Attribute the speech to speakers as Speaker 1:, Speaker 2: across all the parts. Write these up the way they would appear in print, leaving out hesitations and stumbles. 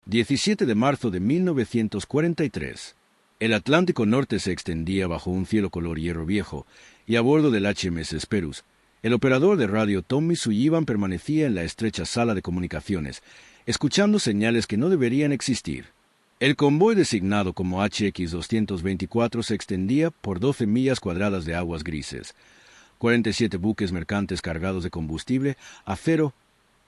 Speaker 1: 17 de marzo de 1943. El Atlántico Norte se extendía bajo un cielo color hierro viejo, y a bordo del HMS Sperus, el operador de radio Tommy Sullivan permanecía en la estrecha sala de comunicaciones, escuchando señales que no deberían existir. El convoy designado como HX-224 se extendía por 12 millas cuadradas de aguas grises. 47 buques mercantes cargados de combustible, acero,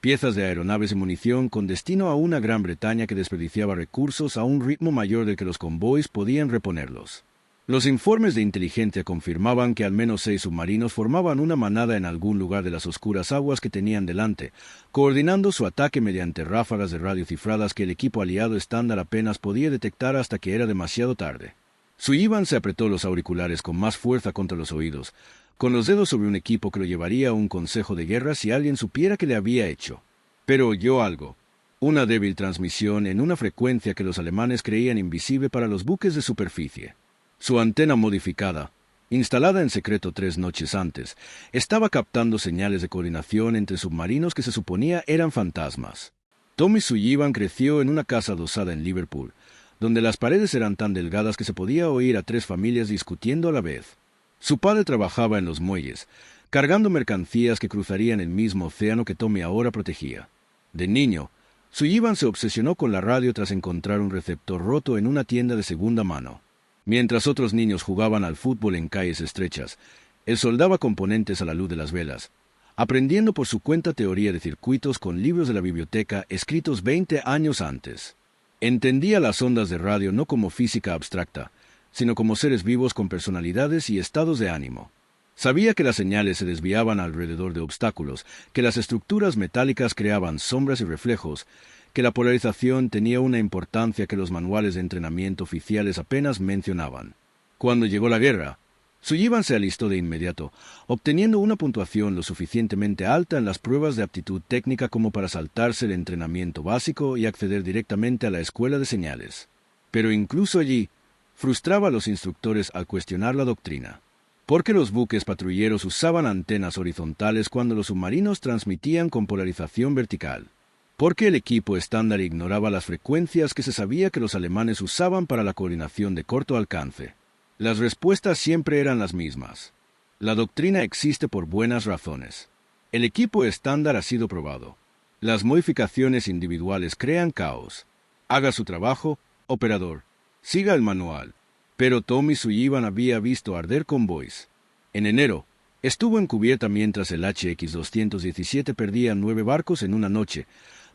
Speaker 1: piezas de aeronaves y munición con destino a una Gran Bretaña que desperdiciaba recursos a un ritmo mayor del que los convoys podían reponerlos. Los informes de inteligencia confirmaban que al menos 6 submarinos formaban una manada en algún lugar de las oscuras aguas que tenían delante, coordinando su ataque mediante ráfagas de radio cifradas que el equipo aliado estándar apenas podía detectar hasta que era demasiado tarde. Sullivan se apretó los auriculares con más fuerza contra los oídos, con los dedos sobre un equipo que lo llevaría a un consejo de guerra si alguien supiera que le había hecho. Pero oyó algo. Una débil transmisión en una frecuencia que los alemanes creían invisible para los buques de superficie. Su antena modificada, instalada en secreto 3 noches antes, estaba captando señales de coordinación entre submarinos que se suponía eran fantasmas. Tommy Sullivan creció en una casa adosada en Liverpool, donde las paredes eran tan delgadas que se podía oír a 3 familias discutiendo a la vez. Su padre trabajaba en los muelles, cargando mercancías que cruzarían el mismo océano que Tommy ahora protegía. De niño, Sullivan se obsesionó con la radio tras encontrar un receptor roto en una tienda de segunda mano. Mientras otros niños jugaban al fútbol en calles estrechas, él soldaba componentes a la luz de las velas, aprendiendo por su cuenta teoría de circuitos con libros de la biblioteca escritos 20 años antes. Entendía las ondas de radio no como física abstracta, sino como seres vivos con personalidades y estados de ánimo. Sabía que las señales se desviaban alrededor de obstáculos, que las estructuras metálicas creaban sombras y reflejos, que la polarización tenía una importancia que los manuales de entrenamiento oficiales apenas mencionaban. Cuando llegó la guerra, Sullivan se alistó de inmediato, obteniendo una puntuación lo suficientemente alta en las pruebas de aptitud técnica como para saltarse el entrenamiento básico y acceder directamente a la escuela de señales. Pero incluso allí, frustraba a los instructores al cuestionar la doctrina. Porque los buques patrulleros usaban antenas horizontales cuando los submarinos transmitían con polarización vertical. Porque el equipo estándar ignoraba las frecuencias que se sabía que los alemanes usaban para la coordinación de corto alcance. Las respuestas siempre eran las mismas. La doctrina existe por buenas razones. El equipo estándar ha sido probado. Las modificaciones individuales crean caos. Haga su trabajo, operador. Siga el manual. Pero Tommy Sullivan había visto arder convoys. En enero, estuvo en cubierta mientras el HX-217 perdía 9 barcos en una noche,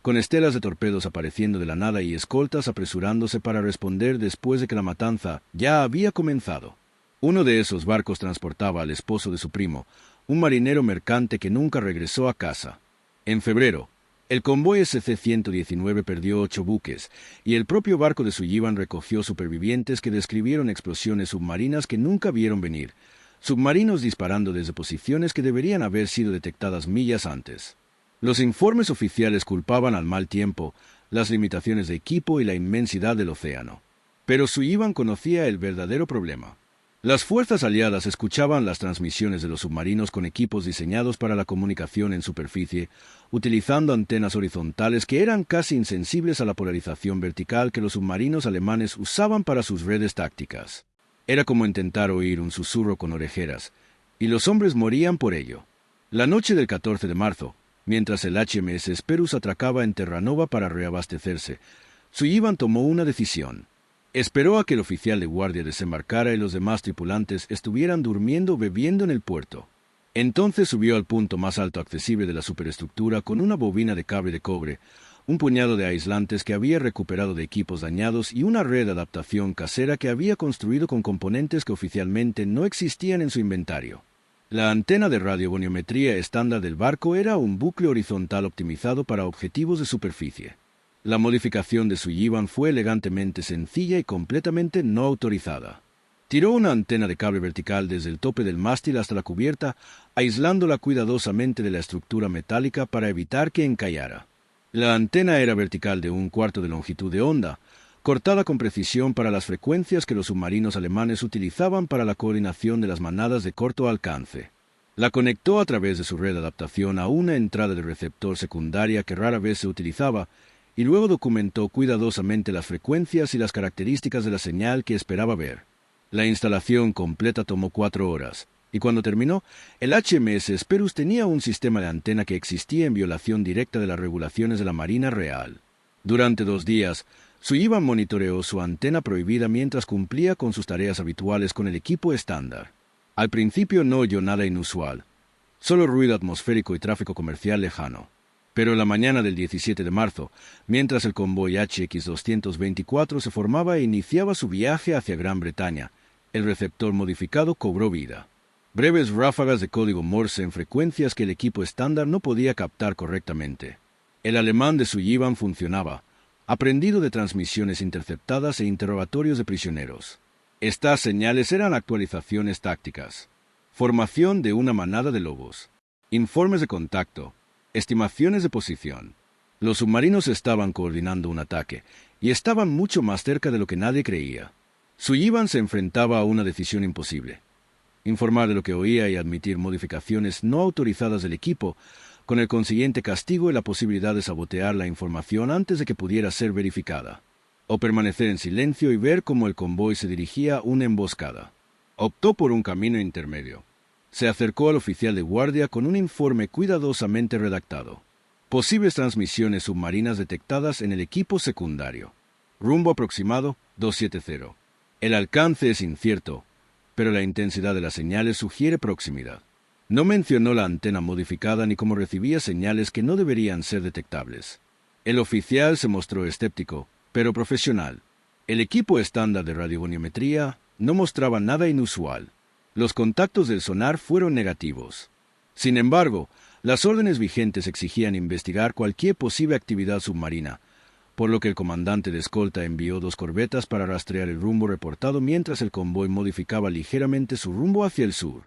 Speaker 1: con estelas de torpedos apareciendo de la nada y escoltas apresurándose para responder después de que la matanza ya había comenzado. Uno de esos barcos transportaba al esposo de su primo, un marinero mercante que nunca regresó a casa. En febrero, el convoy SC-119 perdió 8 buques, y el propio barco de Sullivan recogió supervivientes que describieron explosiones submarinas que nunca vieron venir, submarinos disparando desde posiciones que deberían haber sido detectadas millas antes. Los informes oficiales culpaban al mal tiempo, las limitaciones de equipo y la inmensidad del océano. Pero Sullivan conocía el verdadero problema. Las fuerzas aliadas escuchaban las transmisiones de los submarinos con equipos diseñados para la comunicación en superficie, utilizando antenas horizontales que eran casi insensibles a la polarización vertical que los submarinos alemanes usaban para sus redes tácticas. Era como intentar oír un susurro con orejeras, y los hombres morían por ello. La noche del 14 de marzo, mientras el HMS Sperus atracaba en Terranova para reabastecerse, Sullivan tomó una decisión. Esperó a que el oficial de guardia desembarcara y los demás tripulantes estuvieran durmiendo o bebiendo en el puerto. Entonces subió al punto más alto accesible de la superestructura con una bobina de cable de cobre, un puñado de aislantes que había recuperado de equipos dañados y una red de adaptación casera que había construido con componentes que oficialmente no existían en su inventario. La antena de radiogoniometría estándar del barco era un bucle horizontal optimizado para objetivos de superficie. La modificación de Sullivan fue elegantemente sencilla y completamente no autorizada. Tiró una antena de cable vertical desde el tope del mástil hasta la cubierta, aislándola cuidadosamente de la estructura metálica para evitar que encallara. La antena era vertical de 1/4 de longitud de onda, cortada con precisión para las frecuencias que los submarinos alemanes utilizaban para la coordinación de las manadas de corto alcance. La conectó a través de su red de adaptación a una entrada de receptor secundaria que rara vez se utilizaba, y luego documentó cuidadosamente las frecuencias y las características de la señal que esperaba ver. La instalación completa tomó 4 horas, y cuando terminó, el HMS Sperus tenía un sistema de antena que existía en violación directa de las regulaciones de la Marina Real. Durante 2 días, Sullivan monitoreó su antena prohibida mientras cumplía con sus tareas habituales con el equipo estándar. Al principio no oyó nada inusual, solo ruido atmosférico y tráfico comercial lejano. Pero en la mañana del 17 de marzo, mientras el convoy HX-224 se formaba e iniciaba su viaje hacia Gran Bretaña, el receptor modificado cobró vida. Breves ráfagas de código Morse en frecuencias que el equipo estándar no podía captar correctamente. El alemán de Sullivan funcionaba, aprendido de transmisiones interceptadas e interrogatorios de prisioneros. Estas señales eran actualizaciones tácticas, formación de una manada de lobos, informes de contacto, estimaciones de posición. Los submarinos estaban coordinando un ataque, y estaban mucho más cerca de lo que nadie creía. Sullivan se enfrentaba a una decisión imposible: informar de lo que oía y admitir modificaciones no autorizadas del equipo, con el consiguiente castigo y la posibilidad de sabotear la información antes de que pudiera ser verificada, o permanecer en silencio y ver cómo el convoy se dirigía a una emboscada. Optó por un camino intermedio. Se acercó al oficial de guardia con un informe cuidadosamente redactado. Posibles transmisiones submarinas detectadas en el equipo secundario. Rumbo aproximado 270. El alcance es incierto, pero la intensidad de las señales sugiere proximidad. No mencionó la antena modificada ni cómo recibía señales que no deberían ser detectables. El oficial se mostró escéptico, pero profesional. El equipo estándar de radiogoniometría no mostraba nada inusual. Los contactos del sonar fueron negativos. Sin embargo, las órdenes vigentes exigían investigar cualquier posible actividad submarina, por lo que el comandante de escolta envió 2 corbetas para rastrear el rumbo reportado mientras el convoy modificaba ligeramente su rumbo hacia el sur.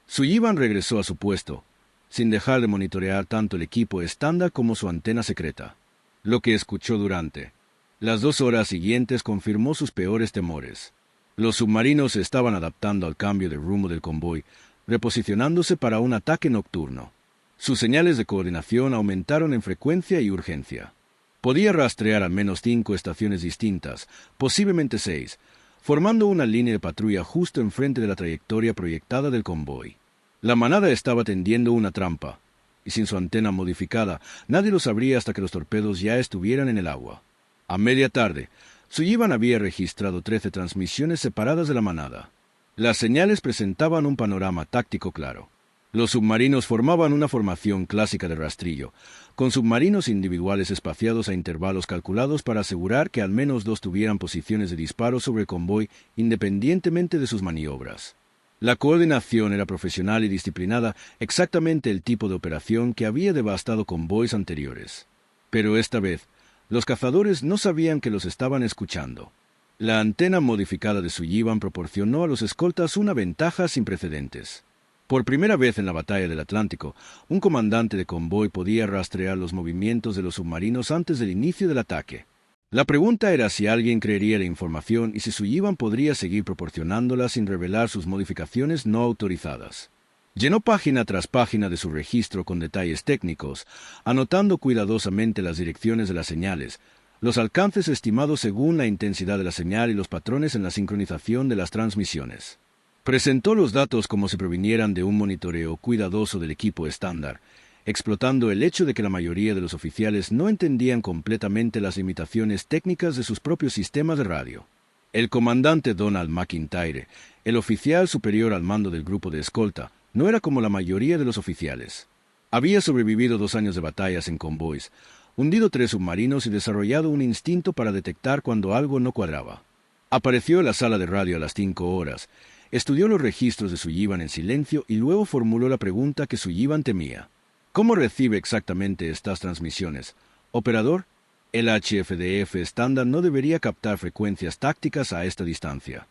Speaker 1: Sullivan regresó a su puesto, sin dejar de monitorear tanto el equipo estándar como su antena secreta. Lo que escuchó durante las 2 horas siguientes confirmó sus peores temores. Los submarinos se estaban adaptando al cambio de rumbo del convoy, reposicionándose para un ataque nocturno. Sus señales de coordinación aumentaron en frecuencia y urgencia. Podía rastrear al menos 5 estaciones distintas, posiblemente 6, formando una línea de patrulla justo enfrente de la trayectoria proyectada del convoy. La manada estaba tendiendo una trampa, y sin su antena modificada, nadie lo sabría hasta que los torpedos ya estuvieran en el agua. A media tarde, Sullivan había registrado 13 transmisiones separadas de la manada. Las señales presentaban un panorama táctico claro. Los submarinos formaban una formación clásica de rastrillo, con submarinos individuales espaciados a intervalos calculados para asegurar que al menos 2 tuvieran posiciones de disparo sobre el convoy independientemente de sus maniobras. La coordinación era profesional y disciplinada, exactamente el tipo de operación que había devastado convoys anteriores. Pero esta vez, los cazadores no sabían que los estaban escuchando. La antena modificada de Sullivan proporcionó a los escoltas una ventaja sin precedentes. Por primera vez en la batalla del Atlántico, un comandante de convoy podía rastrear los movimientos de los submarinos antes del inicio del ataque. La pregunta era si alguien creería la información y si Sullivan podría seguir proporcionándola sin revelar sus modificaciones no autorizadas. Llenó página tras página de su registro con detalles técnicos, anotando cuidadosamente las direcciones de las señales, los alcances estimados según la intensidad de la señal y los patrones en la sincronización de las transmisiones. Presentó los datos como si provinieran de un monitoreo cuidadoso del equipo estándar, explotando el hecho de que la mayoría de los oficiales no entendían completamente las limitaciones técnicas de sus propios sistemas de radio. El comandante Donald McIntyre, el oficial superior al mando del grupo de escolta, no era como la mayoría de los oficiales. Había sobrevivido 2 años de batallas en convoys, hundido 3 submarinos y desarrollado un instinto para detectar cuando algo no cuadraba. Apareció en la sala de radio a las 5 horas, estudió los registros de Sullivan en silencio y luego formuló la pregunta que Sullivan temía. ¿Cómo recibe exactamente estas transmisiones? Operador, el HFDF estándar no debería captar frecuencias tácticas a esta distancia.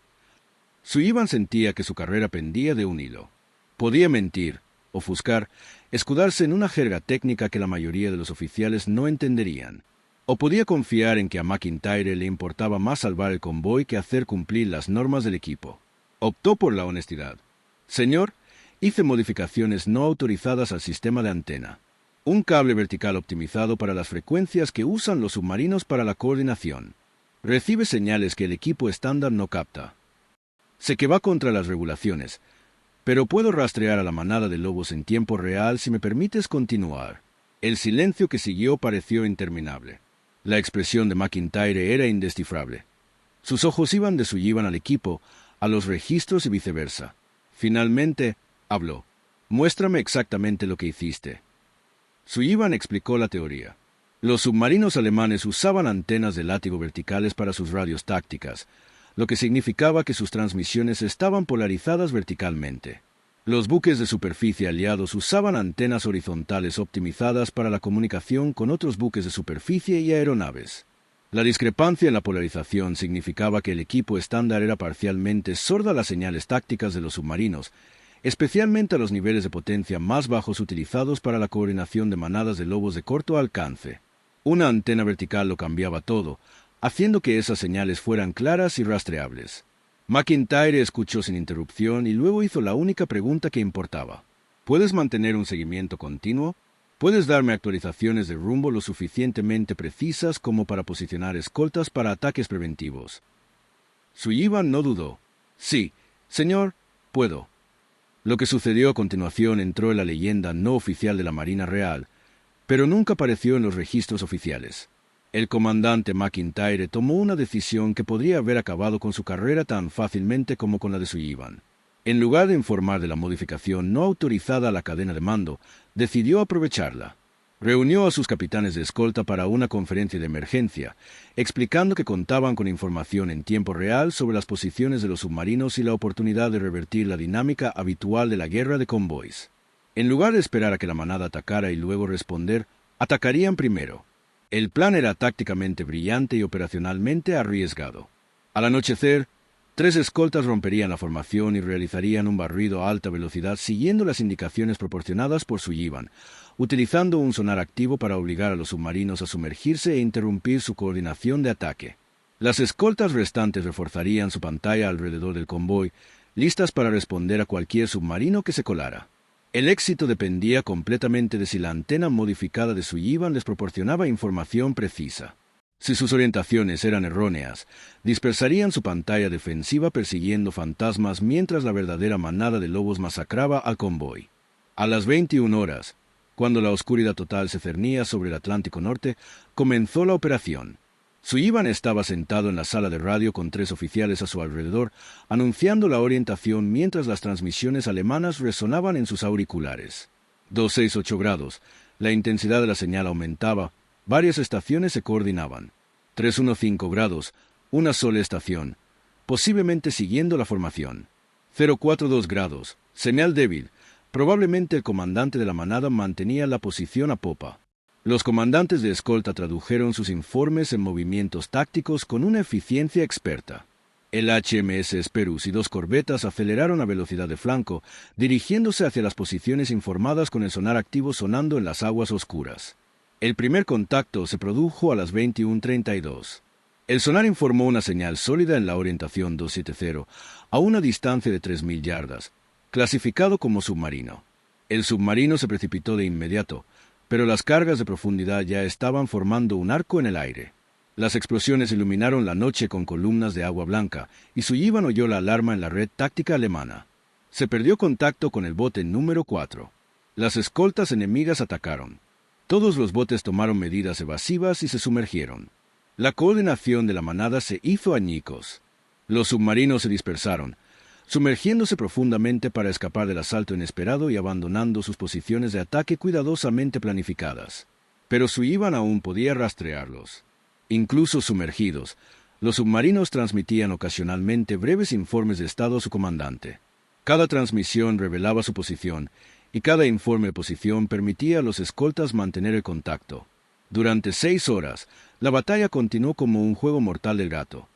Speaker 1: Sullivan sentía que su carrera pendía de un hilo. Podía mentir, ofuscar, escudarse en una jerga técnica que la mayoría de los oficiales no entenderían. O podía confiar en que a McIntyre le importaba más salvar el convoy que hacer cumplir las normas del equipo. Optó por la honestidad. Señor, hice modificaciones no autorizadas al sistema de antena. Un cable vertical optimizado para las frecuencias que usan los submarinos para la coordinación. Recibe señales que el equipo estándar no capta. Sé que va contra las regulaciones, pero puedo rastrear a la manada de lobos en tiempo real si me permites continuar. El silencio que siguió pareció interminable. La expresión de McIntyre era indescifrable. Sus ojos iban de Sullivan al equipo, a los registros y viceversa. Finalmente, habló. Muéstrame exactamente lo que hiciste. Sullivan explicó la teoría. Los submarinos alemanes usaban antenas de látigo verticales para sus radios tácticas, lo que significaba que sus transmisiones estaban polarizadas verticalmente. Los buques de superficie aliados usaban antenas horizontales optimizadas para la comunicación con otros buques de superficie y aeronaves. La discrepancia en la polarización significaba que el equipo estándar era parcialmente sordo a las señales tácticas de los submarinos, especialmente a los niveles de potencia más bajos utilizados para la coordinación de manadas de lobos de corto alcance. Una antena vertical lo cambiaba todo, haciendo que esas señales fueran claras y rastreables. McIntyre escuchó sin interrupción y luego hizo la única pregunta que importaba. ¿Puedes mantener un seguimiento continuo? ¿Puedes darme actualizaciones de rumbo lo suficientemente precisas como para posicionar escoltas para ataques preventivos? Sullivan no dudó. Sí, señor, puedo. Lo que sucedió a continuación entró en la leyenda no oficial de la Marina Real, pero nunca apareció en los registros oficiales. El comandante McIntyre tomó una decisión que podría haber acabado con su carrera tan fácilmente como con la de Sullivan. En lugar de informar de la modificación no autorizada a la cadena de mando, decidió aprovecharla. Reunió a sus capitanes de escolta para una conferencia de emergencia, explicando que contaban con información en tiempo real sobre las posiciones de los submarinos y la oportunidad de revertir la dinámica habitual de la guerra de convoys. En lugar de esperar a que la manada atacara y luego responder, atacarían primero. El plan era tácticamente brillante y operacionalmente arriesgado. Al anochecer, 3 escoltas romperían la formación y realizarían un barrido a alta velocidad siguiendo las indicaciones proporcionadas por Sullivan, utilizando un sonar activo para obligar a los submarinos a sumergirse e interrumpir su coordinación de ataque. Las escoltas restantes reforzarían su pantalla alrededor del convoy, listas para responder a cualquier submarino que se colara. El éxito dependía completamente de si la antena modificada de Sullivan les proporcionaba información precisa. Si sus orientaciones eran erróneas, dispersarían su pantalla defensiva persiguiendo fantasmas mientras la verdadera manada de lobos masacraba al convoy. A las 21 horas, cuando la oscuridad total se cernía sobre el Atlántico Norte, comenzó la operación. Sullivan estaba sentado en la sala de radio con 3 oficiales a su alrededor, anunciando la orientación mientras las transmisiones alemanas resonaban en sus auriculares. 268 grados. La intensidad de la señal aumentaba. Varias estaciones se coordinaban. 315 grados. Una sola estación, posiblemente siguiendo la formación. 042 grados. Señal débil. Probablemente el comandante de la manada mantenía la posición a popa. Los comandantes de escolta tradujeron sus informes en movimientos tácticos con una eficiencia experta. El HMS Esperus y 2 corbetas aceleraron a velocidad de flanco, dirigiéndose hacia las posiciones informadas con el sonar activo sonando en las aguas oscuras. El primer contacto se produjo a las 21:32. El sonar informó una señal sólida en la orientación 270, a una distancia de 3.000 yardas, clasificado como submarino. El submarino se precipitó de inmediato, pero las cargas de profundidad ya estaban formando un arco en el aire. Las explosiones iluminaron la noche con columnas de agua blanca, y Sullivan oyó la alarma en la red táctica alemana. Se perdió contacto con el bote número 4. Las escoltas enemigas atacaron. Todos los botes tomaron medidas evasivas y se sumergieron. La coordinación de la manada se hizo añicos. Los submarinos se dispersaron, sumergiéndose profundamente para escapar del asalto inesperado y abandonando sus posiciones de ataque cuidadosamente planificadas. Pero Sullivan aún podía rastrearlos. Incluso sumergidos, los submarinos transmitían ocasionalmente breves informes de estado a su comandante. Cada transmisión revelaba su posición, y cada informe de posición permitía a los escoltas mantener el contacto. Durante 6 horas, la batalla continuó como un juego mortal del gato,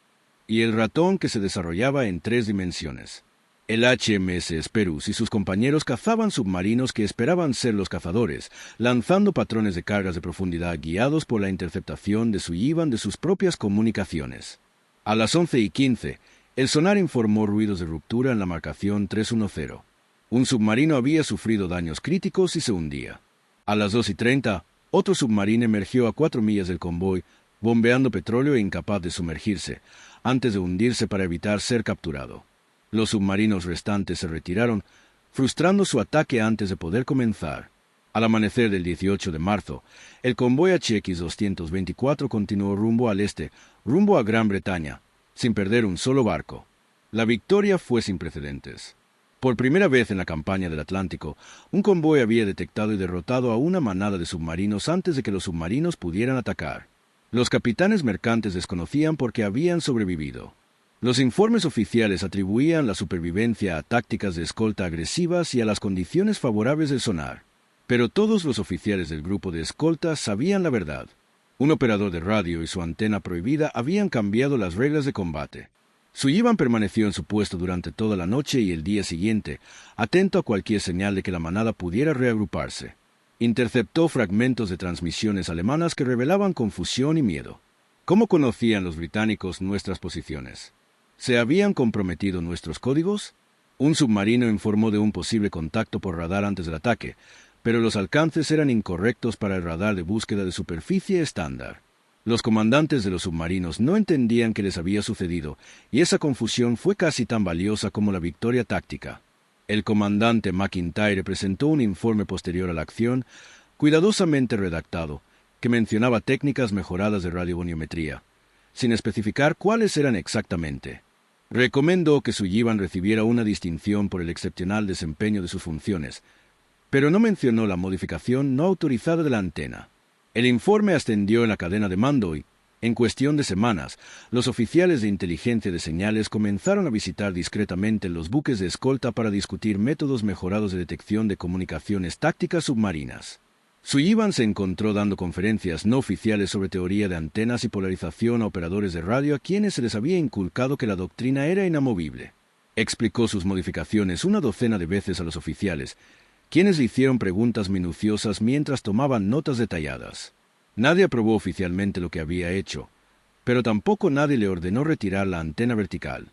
Speaker 1: y el ratón que se desarrollaba en 3 dimensiones. El HMS Esperus y sus compañeros cazaban submarinos que esperaban ser los cazadores, lanzando patrones de cargas de profundidad guiados por la interceptación de Sullivan de sus propias comunicaciones. A las 11:15, el sonar informó ruidos de ruptura en la marcación 310. Un submarino había sufrido daños críticos y se hundía. A las 2:30, otro submarino emergió a 4 millas del convoy, bombeando petróleo e incapaz de sumergirse, antes de hundirse para evitar ser capturado. Los submarinos restantes se retiraron, frustrando su ataque antes de poder comenzar. Al amanecer del 18 de marzo, el convoy HX-224 continuó rumbo al este, rumbo a Gran Bretaña, sin perder un solo barco. La victoria fue sin precedentes. Por primera vez en la campaña del Atlántico, un convoy había detectado y derrotado a una manada de submarinos antes de que los submarinos pudieran atacar. Los capitanes mercantes desconocían por qué habían sobrevivido. Los informes oficiales atribuían la supervivencia a tácticas de escolta agresivas y a las condiciones favorables del sonar. Pero todos los oficiales del grupo de escolta sabían la verdad. Un operador de radio y su antena prohibida habían cambiado las reglas de combate. Sullivan permaneció en su puesto durante toda la noche y el día siguiente, atento a cualquier señal de que la manada pudiera reagruparse. Interceptó fragmentos de transmisiones alemanas que revelaban confusión y miedo. ¿Cómo conocían los británicos nuestras posiciones? ¿Se habían comprometido nuestros códigos? Un submarino informó de un posible contacto por radar antes del ataque, pero los alcances eran incorrectos para el radar de búsqueda de superficie estándar. Los comandantes de los submarinos no entendían qué les había sucedido, y esa confusión fue casi tan valiosa como la victoria táctica. El comandante McIntyre presentó un informe posterior a la acción, cuidadosamente redactado, que mencionaba técnicas mejoradas de radiogoniometría, sin especificar cuáles eran exactamente. Recomendó que Sullivan recibiera una distinción por el excepcional desempeño de sus funciones, pero no mencionó la modificación no autorizada de la antena. El informe ascendió en la cadena de mando y, en cuestión de semanas, los oficiales de inteligencia de señales comenzaron a visitar discretamente los buques de escolta para discutir métodos mejorados de detección de comunicaciones tácticas submarinas. Sullivan se encontró dando conferencias no oficiales sobre teoría de antenas y polarización a operadores de radio a quienes se les había inculcado que la doctrina era inamovible. Explicó sus modificaciones una docena de veces a los oficiales, quienes le hicieron preguntas minuciosas mientras tomaban notas detalladas. Nadie aprobó oficialmente lo que había hecho, pero tampoco nadie le ordenó retirar la antena vertical.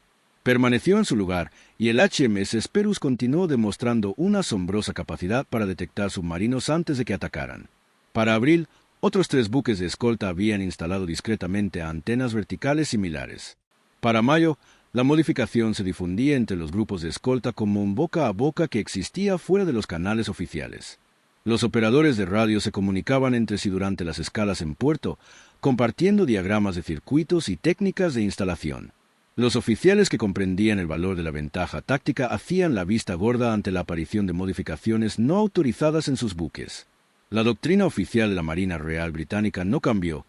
Speaker 1: Permaneció en su lugar y el HMS Sperus continuó demostrando una asombrosa capacidad para detectar submarinos antes de que atacaran. Para abril, otros 3 buques de escolta habían instalado discretamente antenas verticales similares. Para mayo, la modificación se difundía entre los grupos de escolta como un boca a boca que existía fuera de los canales oficiales. Los operadores de radio se comunicaban entre sí durante las escalas en puerto, compartiendo diagramas de circuitos y técnicas de instalación. Los oficiales que comprendían el valor de la ventaja táctica hacían la vista gorda ante la aparición de modificaciones no autorizadas en sus buques. La doctrina oficial de la Marina Real Británica no cambió,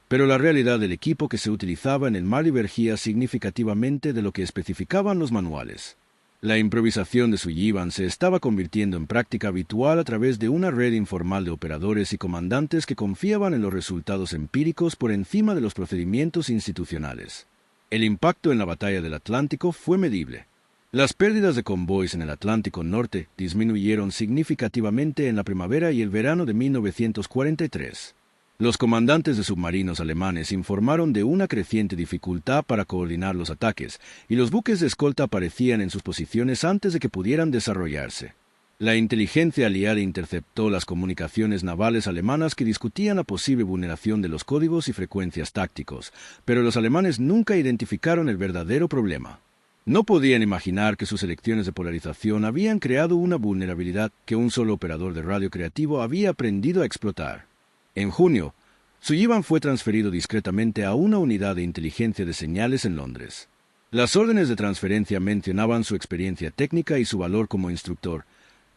Speaker 1: pero la realidad del equipo que se utilizaba en el mar divergía significativamente de lo que especificaban los manuales. La improvisación de Sullivan se estaba convirtiendo en práctica habitual a través de una red informal de operadores y comandantes que confiaban en los resultados empíricos por encima de los procedimientos institucionales. El impacto en la batalla del Atlántico fue medible. Las pérdidas de convoys en el Atlántico Norte disminuyeron significativamente en la primavera y el verano de 1943. Los comandantes de submarinos alemanes informaron de una creciente dificultad para coordinar los ataques, y los buques de escolta aparecían en sus posiciones antes de que pudieran desarrollarse. La inteligencia aliada interceptó las comunicaciones navales alemanas que discutían la posible vulneración de los códigos y frecuencias tácticos, pero los alemanes nunca identificaron el verdadero problema. No podían imaginar que sus elecciones de polarización habían creado una vulnerabilidad que un solo operador de radio creativo había aprendido a explotar. En junio, Sullivan fue transferido discretamente a una unidad de inteligencia de señales en Londres. Las órdenes de transferencia mencionaban su experiencia técnica y su valor como instructor,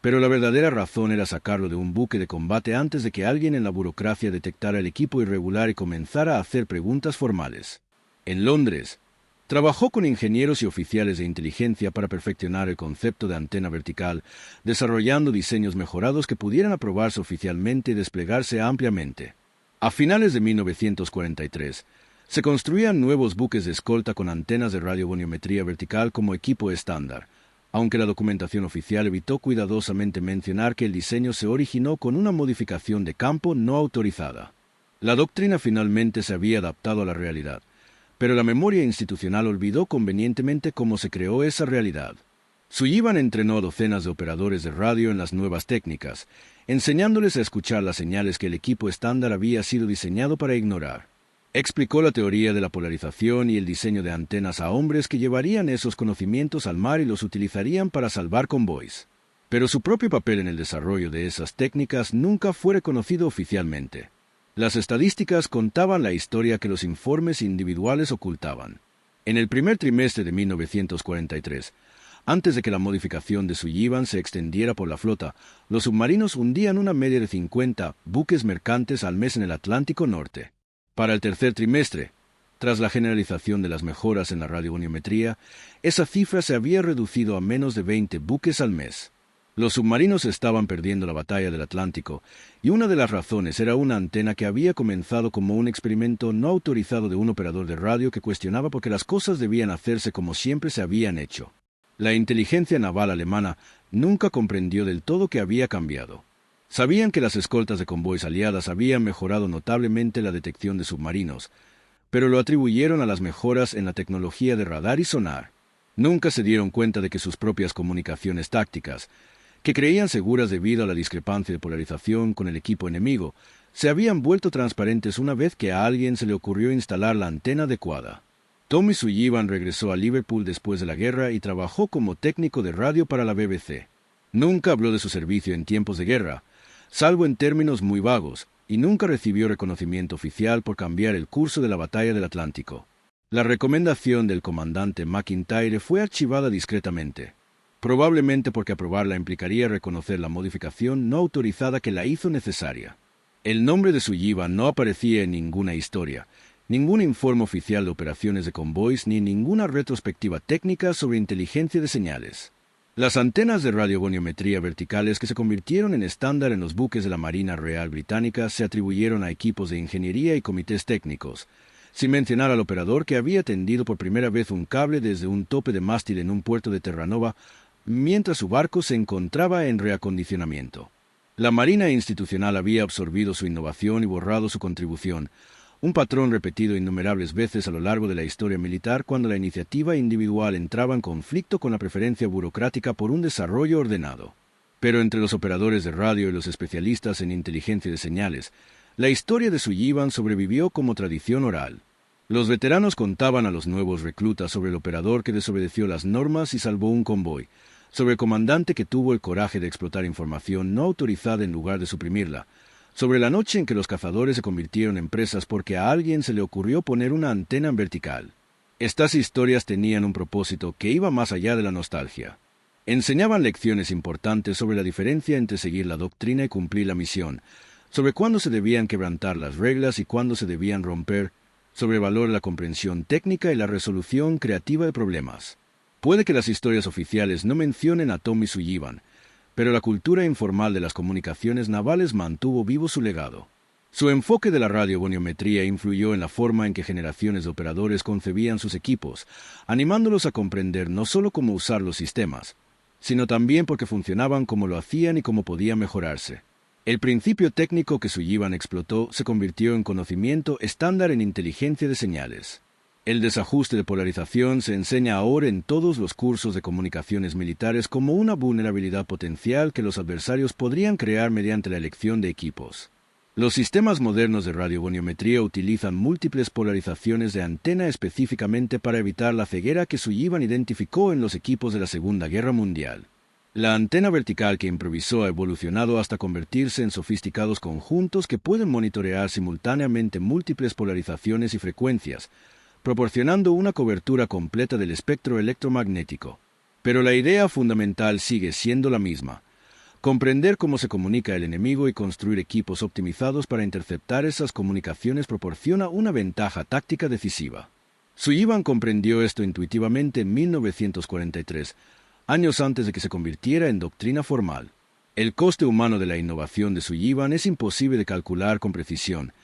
Speaker 1: pero la verdadera razón era sacarlo de un buque de combate antes de que alguien en la burocracia detectara el equipo irregular y comenzara a hacer preguntas formales. En Londres, trabajó con ingenieros y oficiales de inteligencia para perfeccionar el concepto de antena vertical, desarrollando diseños mejorados que pudieran aprobarse oficialmente y desplegarse ampliamente. A finales de 1943, se construían nuevos buques de escolta con antenas de radiogoniometría vertical como equipo estándar, aunque la documentación oficial evitó cuidadosamente mencionar que el diseño se originó con una modificación de campo no autorizada. La doctrina finalmente se había adaptado a la realidad, pero la memoria institucional olvidó convenientemente cómo se creó esa realidad. Sullivan entrenó a docenas de operadores de radio en las nuevas técnicas, enseñándoles a escuchar las señales que el equipo estándar había sido diseñado para ignorar. Explicó la teoría de la polarización y el diseño de antenas a hombres que llevarían esos conocimientos al mar y los utilizarían para salvar convoys. Pero su propio papel en el desarrollo de esas técnicas nunca fue reconocido oficialmente. Las estadísticas contaban la historia que los informes individuales ocultaban. En el primer trimestre de 1943, antes de que la modificación de Sullivan se extendiera por la flota, los submarinos hundían una media de 50 buques mercantes al mes en el Atlántico Norte. Para el tercer trimestre, tras la generalización de las mejoras en la radiogoniometría, esa cifra se había reducido a menos de 20 buques al mes. Los submarinos estaban perdiendo la batalla del Atlántico, y una de las razones era una antena que había comenzado como un experimento no autorizado de un operador de radio que cuestionaba por qué las cosas debían hacerse como siempre se habían hecho. La inteligencia naval alemana nunca comprendió del todo que había cambiado. Sabían que las escoltas de convoys aliadas habían mejorado notablemente la detección de submarinos, pero lo atribuyeron a las mejoras en la tecnología de radar y sonar. Nunca se dieron cuenta de que sus propias comunicaciones tácticas, que creían seguras debido a la discrepancia de polarización con el equipo enemigo, se habían vuelto transparentes una vez que a alguien se le ocurrió instalar la antena adecuada. Tommy Sullivan regresó a Liverpool después de la guerra y trabajó como técnico de radio para la BBC. Nunca habló de su servicio en tiempos de guerra, salvo en términos muy vagos, y nunca recibió reconocimiento oficial por cambiar el curso de la batalla del Atlántico. La recomendación del comandante McIntyre fue archivada discretamente, probablemente porque aprobarla implicaría reconocer la modificación no autorizada que la hizo necesaria. El nombre de Sullivan no aparecía en ninguna historia, ningún informe oficial de operaciones de convoys ni ninguna retrospectiva técnica sobre inteligencia de señales. Las antenas de radiogoniometría verticales que se convirtieron en estándar en los buques de la Marina Real Británica se atribuyeron a equipos de ingeniería y comités técnicos, sin mencionar al operador que había tendido por primera vez un cable desde un tope de mástil en un puerto de Terranova mientras su barco se encontraba en reacondicionamiento. La Marina institucional había absorbido su innovación y borrado su contribución, un patrón repetido innumerables veces a lo largo de la historia militar cuando la iniciativa individual entraba en conflicto con la preferencia burocrática por un desarrollo ordenado. Pero entre los operadores de radio y los especialistas en inteligencia de señales, la historia de Sullivan sobrevivió como tradición oral. Los veteranos contaban a los nuevos reclutas sobre el operador que desobedeció las normas y salvó un convoy, sobre el comandante que tuvo el coraje de explotar información no autorizada en lugar de suprimirla, sobre la noche en que los cazadores se convirtieron en presas porque a alguien se le ocurrió poner una antena en vertical. Estas historias tenían un propósito que iba más allá de la nostalgia. Enseñaban lecciones importantes sobre la diferencia entre seguir la doctrina y cumplir la misión, sobre cuándo se debían quebrantar las reglas y cuándo se debían romper, sobre el valor de la comprensión técnica y la resolución creativa de problemas. Puede que las historias oficiales no mencionen a Tommy Sullivan, pero la cultura informal de las comunicaciones navales mantuvo vivo su legado. Su enfoque de la radiogoniometría influyó en la forma en que generaciones de operadores concebían sus equipos, animándolos a comprender no solo cómo usar los sistemas, sino también por qué funcionaban, cómo lo hacían y cómo podían mejorarse. El principio técnico que Sullivan explotó se convirtió en conocimiento estándar en inteligencia de señales. El desajuste de polarización se enseña ahora en todos los cursos de comunicaciones militares como una vulnerabilidad potencial que los adversarios podrían crear mediante la elección de equipos. Los sistemas modernos de radiogoniometría utilizan múltiples polarizaciones de antena específicamente para evitar la ceguera que Sullivan identificó en los equipos de la Segunda Guerra Mundial. La antena vertical que improvisó ha evolucionado hasta convertirse en sofisticados conjuntos que pueden monitorear simultáneamente múltiples polarizaciones y frecuencias, proporcionando una cobertura completa del espectro electromagnético. Pero la idea fundamental sigue siendo la misma: comprender cómo se comunica el enemigo y construir equipos optimizados para interceptar esas comunicaciones proporciona una ventaja táctica decisiva. Sullivan comprendió esto intuitivamente en 1943, años antes de que se convirtiera en doctrina formal. El coste humano de la innovación de Sullivan es imposible de calcular con precisión,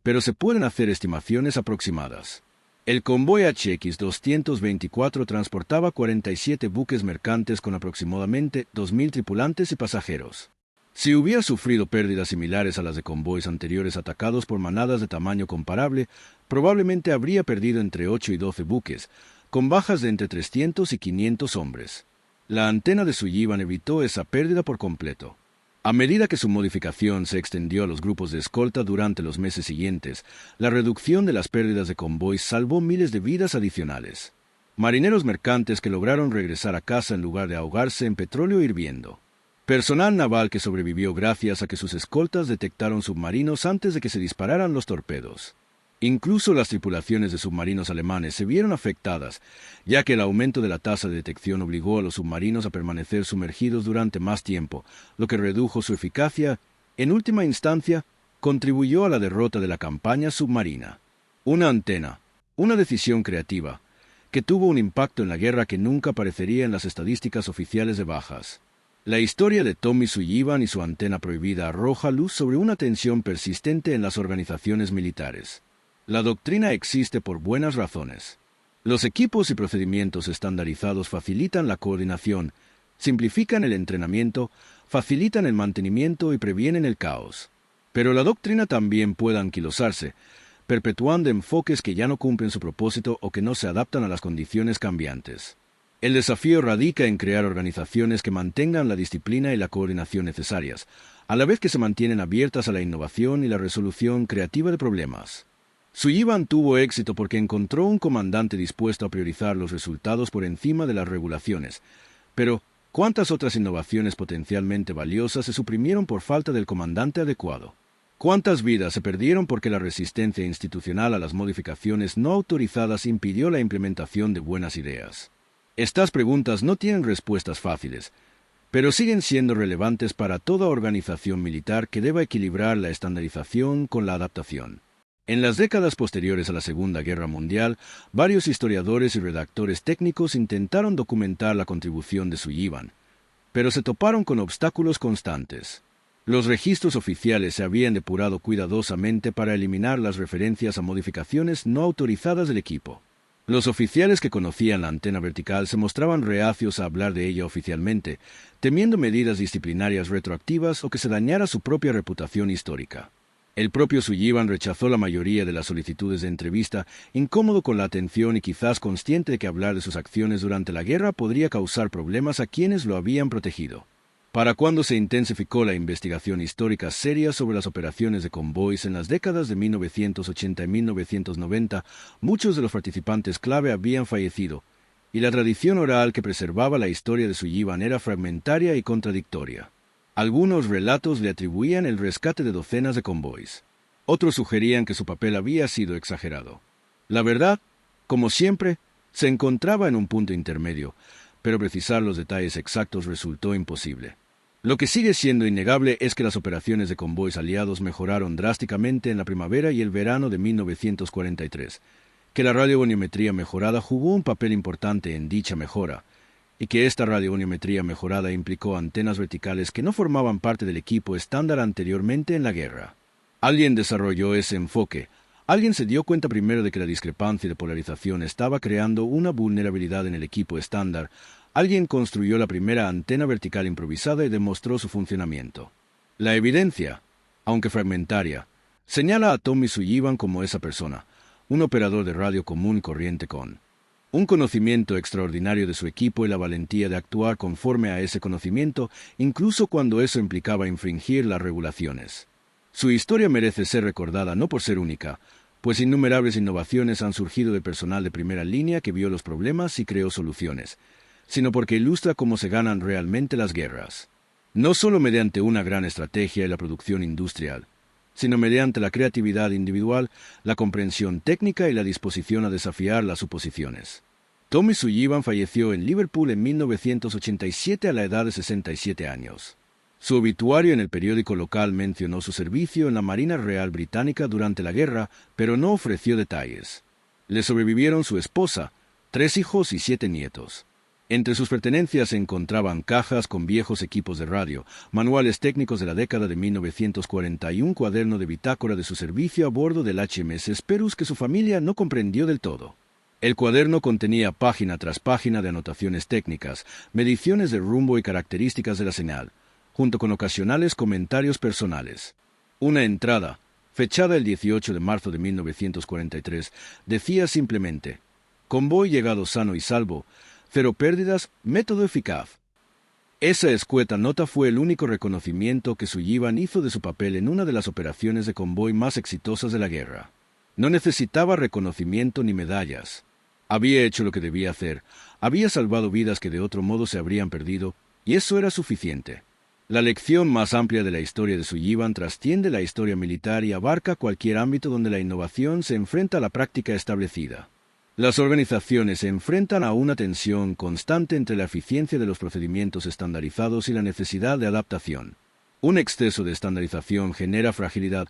Speaker 1: pero se pueden hacer estimaciones aproximadas. El convoy HX-224 transportaba 47 buques mercantes con aproximadamente 2.000 tripulantes y pasajeros. Si hubiera sufrido pérdidas similares a las de convoys anteriores atacados por manadas de tamaño comparable, probablemente habría perdido entre 8 y 12 buques, con bajas de entre 300 y 500 hombres. La antena de Sullivan evitó esa pérdida por completo. A medida que su modificación se extendió a los grupos de escolta durante los meses siguientes, la reducción de las pérdidas de convoy salvó miles de vidas adicionales. Marineros mercantes que lograron regresar a casa en lugar de ahogarse en petróleo hirviendo. Personal naval que sobrevivió gracias a que sus escoltas detectaron submarinos antes de que se dispararan los torpedos. Incluso las tripulaciones de submarinos alemanes se vieron afectadas, ya que el aumento de la tasa de detección obligó a los submarinos a permanecer sumergidos durante más tiempo, lo que redujo su eficacia. En última instancia, contribuyó a la derrota de la campaña submarina. Una antena, una decisión creativa, que tuvo un impacto en la guerra que nunca aparecería en las estadísticas oficiales de bajas. La historia de Tommy Sullivan y su antena prohibida arroja luz sobre una tensión persistente en las organizaciones militares. La doctrina existe por buenas razones. Los equipos y procedimientos estandarizados facilitan la coordinación, simplifican el entrenamiento, facilitan el mantenimiento y previenen el caos. Pero la doctrina también puede anquilosarse, perpetuando enfoques que ya no cumplen su propósito o que no se adaptan a las condiciones cambiantes. El desafío radica en crear organizaciones que mantengan la disciplina y la coordinación necesarias, a la vez que se mantienen abiertas a la innovación y la resolución creativa de problemas. Sullivan tuvo éxito porque encontró un comandante dispuesto a priorizar los resultados por encima de las regulaciones. Pero, ¿cuántas otras innovaciones potencialmente valiosas se suprimieron por falta del comandante adecuado? ¿Cuántas vidas se perdieron porque la resistencia institucional a las modificaciones no autorizadas impidió la implementación de buenas ideas? Estas preguntas no tienen respuestas fáciles, pero siguen siendo relevantes para toda organización militar que deba equilibrar la estandarización con la adaptación. En las décadas posteriores a la Segunda Guerra Mundial, varios historiadores y redactores técnicos intentaron documentar la contribución de Sullivan, pero se toparon con obstáculos constantes. Los registros oficiales se habían depurado cuidadosamente para eliminar las referencias a modificaciones no autorizadas del equipo. Los oficiales que conocían la antena vertical se mostraban reacios a hablar de ella oficialmente, temiendo medidas disciplinarias retroactivas o que se dañara su propia reputación histórica. El propio Sullivan rechazó la mayoría de las solicitudes de entrevista, incómodo con la atención y quizás consciente de que hablar de sus acciones durante la guerra podría causar problemas a quienes lo habían protegido. Para cuando se intensificó la investigación histórica seria sobre las operaciones de convoys en las décadas de 1980 y 1990, muchos de los participantes clave habían fallecido, y la tradición oral que preservaba la historia de Sullivan era fragmentaria y contradictoria. Algunos relatos le atribuían el rescate de docenas de convoys. Otros sugerían que su papel había sido exagerado. La verdad, como siempre, se encontraba en un punto intermedio, pero precisar los detalles exactos resultó imposible. Lo que sigue siendo innegable es que las operaciones de convoys aliados mejoraron drásticamente en la primavera y el verano de 1943, que la radiogoniometría mejorada jugó un papel importante en dicha mejora, y que esta radiogoniometría mejorada implicó antenas verticales que no formaban parte del equipo estándar anteriormente en la guerra. Alguien desarrolló ese enfoque. Alguien se dio cuenta primero de que la discrepancia de polarización estaba creando una vulnerabilidad en el equipo estándar. Alguien construyó la primera antena vertical improvisada y demostró su funcionamiento. La evidencia, aunque fragmentaria, señala a Tommy Sullivan como esa persona, un operador de radio común y corriente con un conocimiento extraordinario de su equipo y la valentía de actuar conforme a ese conocimiento, incluso cuando eso implicaba infringir las regulaciones. Su historia merece ser recordada no por ser única, pues innumerables innovaciones han surgido de personal de primera línea que vio los problemas y creó soluciones, sino porque ilustra cómo se ganan realmente las guerras. No solo mediante una gran estrategia y la producción industrial, sino mediante la creatividad individual, la comprensión técnica y la disposición a desafiar las suposiciones. Tommy Sullivan falleció en Liverpool en 1987 a la edad de 67 años. Su obituario en el periódico local mencionó su servicio en la Marina Real Británica durante la guerra, pero no ofreció detalles. Le sobrevivieron su esposa, 3 hijos y 7 nietos. Entre sus pertenencias se encontraban cajas con viejos equipos de radio, manuales técnicos de la década de 1940 y un cuaderno de bitácora de su servicio a bordo del HMS Esperus que su familia no comprendió del todo. El cuaderno contenía página tras página de anotaciones técnicas, mediciones de rumbo y características de la señal, junto con ocasionales comentarios personales. Una entrada, fechada el 18 de marzo de 1943, decía simplemente: «Convoy llegado sano y salvo, cero pérdidas, método eficaz. Esa escueta nota fue el único reconocimiento que Sullivan hizo de su papel en una de las operaciones de convoy más exitosas de la guerra. No necesitaba reconocimiento ni medallas. Había hecho lo que debía hacer, había salvado vidas que de otro modo se habrían perdido, y eso era suficiente. La lección más amplia de la historia de Sullivan trasciende la historia militar y abarca cualquier ámbito donde la innovación se enfrenta a la práctica establecida. Las organizaciones se enfrentan a una tensión constante entre la eficiencia de los procedimientos estandarizados y la necesidad de adaptación. Un exceso de estandarización genera fragilidad,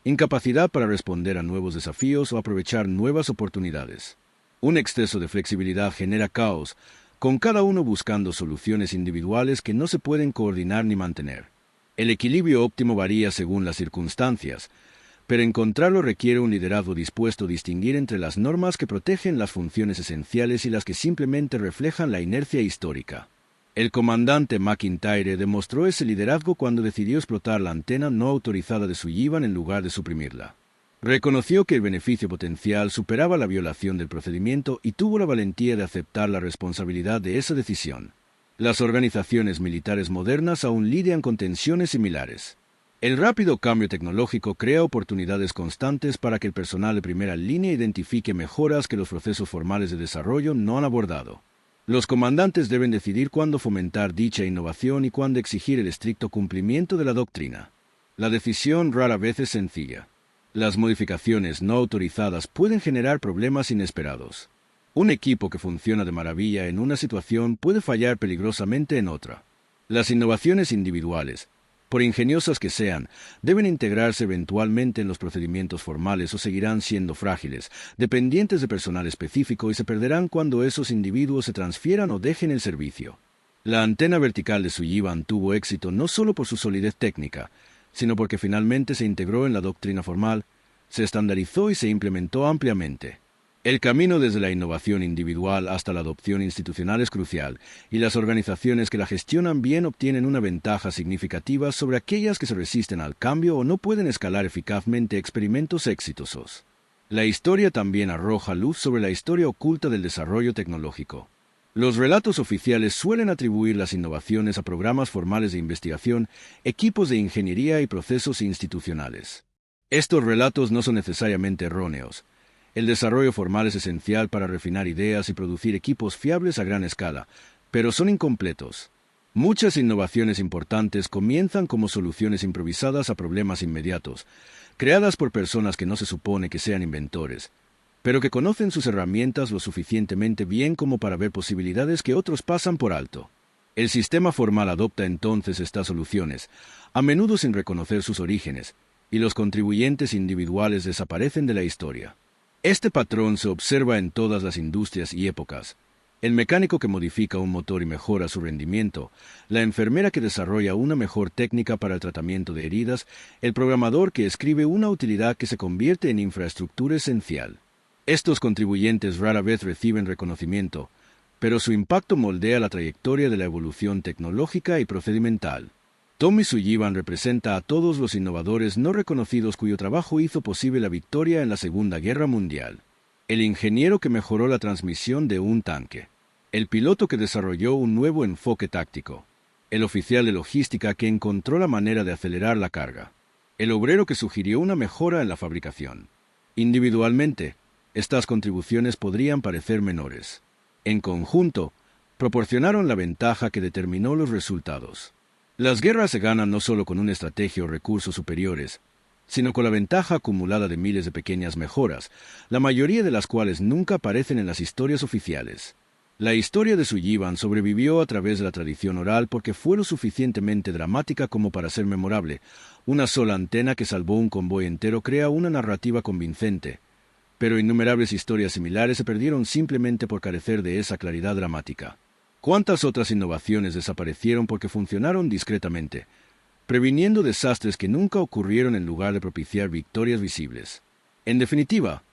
Speaker 1: incapacidad para responder a nuevos desafíos o aprovechar nuevas oportunidades. Un exceso de flexibilidad genera caos, con cada uno buscando soluciones individuales que no se pueden coordinar ni mantener. El equilibrio óptimo varía según las circunstancias, pero encontrarlo requiere un liderazgo dispuesto a distinguir entre las normas que protegen las funciones esenciales y las que simplemente reflejan la inercia histórica. El comandante McIntyre demostró ese liderazgo cuando decidió explotar la antena no autorizada de Sullivan en lugar de suprimirla. Reconoció que el beneficio potencial superaba la violación del procedimiento y tuvo la valentía de aceptar la responsabilidad de esa decisión. Las organizaciones militares modernas aún lidian con tensiones similares. El rápido cambio tecnológico crea oportunidades constantes para que el personal de primera línea identifique mejoras que los procesos formales de desarrollo no han abordado. Los comandantes deben decidir cuándo fomentar dicha innovación y cuándo exigir el estricto cumplimiento de la doctrina. La decisión rara vez es sencilla. Las modificaciones no autorizadas pueden generar problemas inesperados. Un equipo que funciona de maravilla en una situación puede fallar peligrosamente en otra. Las innovaciones individuales, por ingeniosas que sean, deben integrarse eventualmente en los procedimientos formales o seguirán siendo frágiles, dependientes de personal específico y se perderán cuando esos individuos se transfieran o dejen el servicio. La antena vertical de Sullivan tuvo éxito no solo por su solidez técnica, sino porque finalmente se integró en la doctrina formal, se estandarizó y se implementó ampliamente. El camino desde la innovación individual hasta la adopción institucional es crucial, y las organizaciones que la gestionan bien obtienen una ventaja significativa sobre aquellas que se resisten al cambio o no pueden escalar eficazmente experimentos exitosos. La historia también arroja luz sobre la historia oculta del desarrollo tecnológico. Los relatos oficiales suelen atribuir las innovaciones a programas formales de investigación, equipos de ingeniería y procesos institucionales. Estos relatos no son necesariamente erróneos. El desarrollo formal es esencial para refinar ideas y producir equipos fiables a gran escala, pero son incompletos. Muchas innovaciones importantes comienzan como soluciones improvisadas a problemas inmediatos, creadas por personas que no se supone que sean inventores, pero que conocen sus herramientas lo suficientemente bien como para ver posibilidades que otros pasan por alto. El sistema formal adopta entonces estas soluciones, a menudo sin reconocer sus orígenes, y los contribuyentes individuales desaparecen de la historia. Este patrón se observa en todas las industrias y épocas. El mecánico que modifica un motor y mejora su rendimiento, la enfermera que desarrolla una mejor técnica para el tratamiento de heridas, el programador que escribe una utilidad que se convierte en infraestructura esencial. Estos contribuyentes rara vez reciben reconocimiento, pero su impacto moldea la trayectoria de la evolución tecnológica y procedimental. Tommy Sullivan representa a todos los innovadores no reconocidos cuyo trabajo hizo posible la victoria en la Segunda Guerra Mundial. El ingeniero que mejoró la transmisión de un tanque. El piloto que desarrolló un nuevo enfoque táctico. El oficial de logística que encontró la manera de acelerar la carga. El obrero que sugirió una mejora en la fabricación. Individualmente, estas contribuciones podrían parecer menores. En conjunto, proporcionaron la ventaja que determinó los resultados. Las guerras se ganan no solo con una estrategia o recursos superiores, sino con la ventaja acumulada de miles de pequeñas mejoras, la mayoría de las cuales nunca aparecen en las historias oficiales. La historia de Sullivan sobrevivió a través de la tradición oral porque fue lo suficientemente dramática como para ser memorable. Una sola antena que salvó un convoy entero crea una narrativa convincente, pero innumerables historias similares se perdieron simplemente por carecer de esa claridad dramática. ¿Cuántas otras innovaciones desaparecieron porque funcionaron discretamente, previniendo desastres que nunca ocurrieron en lugar de propiciar victorias visibles? En definitiva,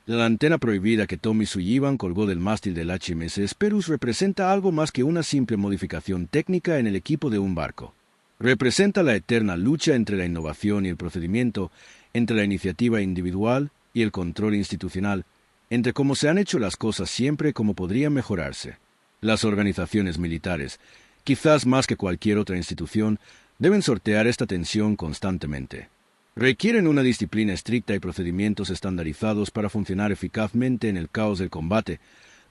Speaker 1: la antena prohibida que Tommy Sullivan colgó del mástil del HMS Esperus representa algo más que una simple modificación técnica en el equipo de un barco. Representa la eterna lucha entre la innovación y el procedimiento, entre la iniciativa individual y el control institucional, entre cómo se han hecho las cosas siempre y cómo podrían mejorarse. Las organizaciones militares, quizás más que cualquier otra institución, deben sortear esta tensión constantemente. Requieren una disciplina estricta y procedimientos estandarizados para funcionar eficazmente en el caos del combate,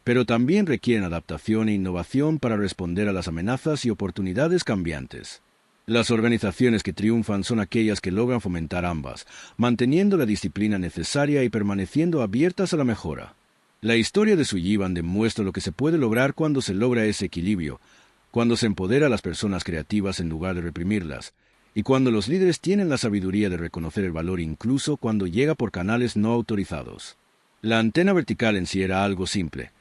Speaker 1: pero también requieren adaptación e innovación para responder a las amenazas y oportunidades cambiantes. Las organizaciones que triunfan son aquellas que logran fomentar ambas, manteniendo la disciplina necesaria y permaneciendo abiertas a la mejora. La historia de Sullivan demuestra lo que se puede lograr cuando se logra ese equilibrio, cuando se empodera a las personas creativas en lugar de reprimirlas, y cuando los líderes tienen la sabiduría de reconocer el valor incluso cuando llega por canales no autorizados. La antena vertical en sí era algo simple,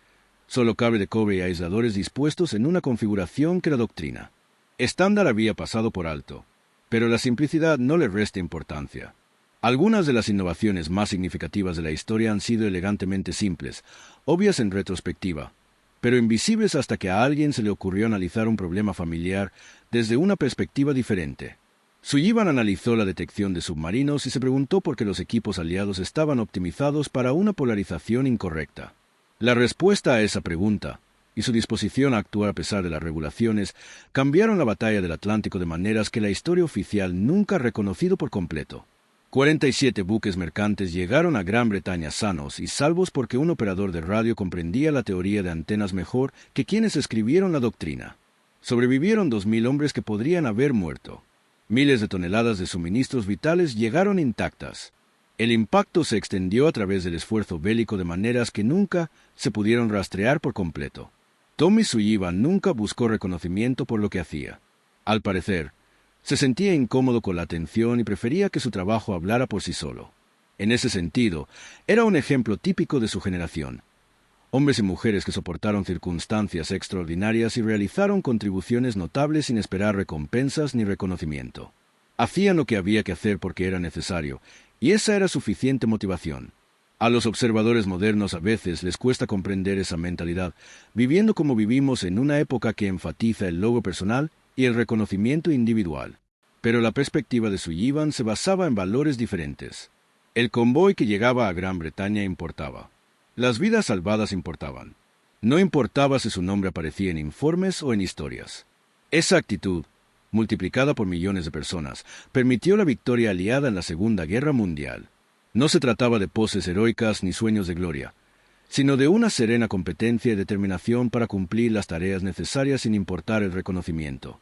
Speaker 1: solo cable de cobre y aisladores dispuestos en una configuración que la doctrina estándar había pasado por alto, pero la simplicidad no le resta importancia. Algunas de las innovaciones más significativas de la historia han sido elegantemente simples, obvias en retrospectiva, pero invisibles hasta que a alguien se le ocurrió analizar un problema familiar desde una perspectiva diferente. Sullivan analizó la detección de submarinos y se preguntó por qué los equipos aliados estaban optimizados para una polarización incorrecta. La respuesta a esa pregunta, y su disposición a actuar a pesar de las regulaciones, cambiaron la batalla del Atlántico de maneras que la historia oficial nunca ha reconocido por completo. 47 buques mercantes llegaron a Gran Bretaña sanos y salvos porque un operador de radio comprendía la teoría de antenas mejor que quienes escribieron la doctrina. Sobrevivieron 2.000 hombres que podrían haber muerto. Miles de toneladas de suministros vitales llegaron intactas. El impacto se extendió a través del esfuerzo bélico de maneras que nunca se pudieron rastrear por completo. Tommy Sullivan nunca buscó reconocimiento por lo que hacía. Al parecer, se sentía incómodo con la atención y prefería que su trabajo hablara por sí solo. En ese sentido, era un ejemplo típico de su generación. Hombres y mujeres que soportaron circunstancias extraordinarias y realizaron contribuciones notables sin esperar recompensas ni reconocimiento. Hacían lo que había que hacer porque era necesario, y esa era suficiente motivación. A los observadores modernos a veces les cuesta comprender esa mentalidad, viviendo como vivimos en una época que enfatiza el logro personal y el reconocimiento individual. Pero la perspectiva de Sullivan se basaba en valores diferentes. El convoy que llegaba a Gran Bretaña importaba. Las vidas salvadas importaban. No importaba si su nombre aparecía en informes o en historias. Esa actitud, multiplicada por millones de personas, permitió la victoria aliada en la Segunda Guerra Mundial. No se trataba de poses heroicas ni sueños de gloria, sino de una serena competencia y determinación para cumplir las tareas necesarias sin importar el reconocimiento.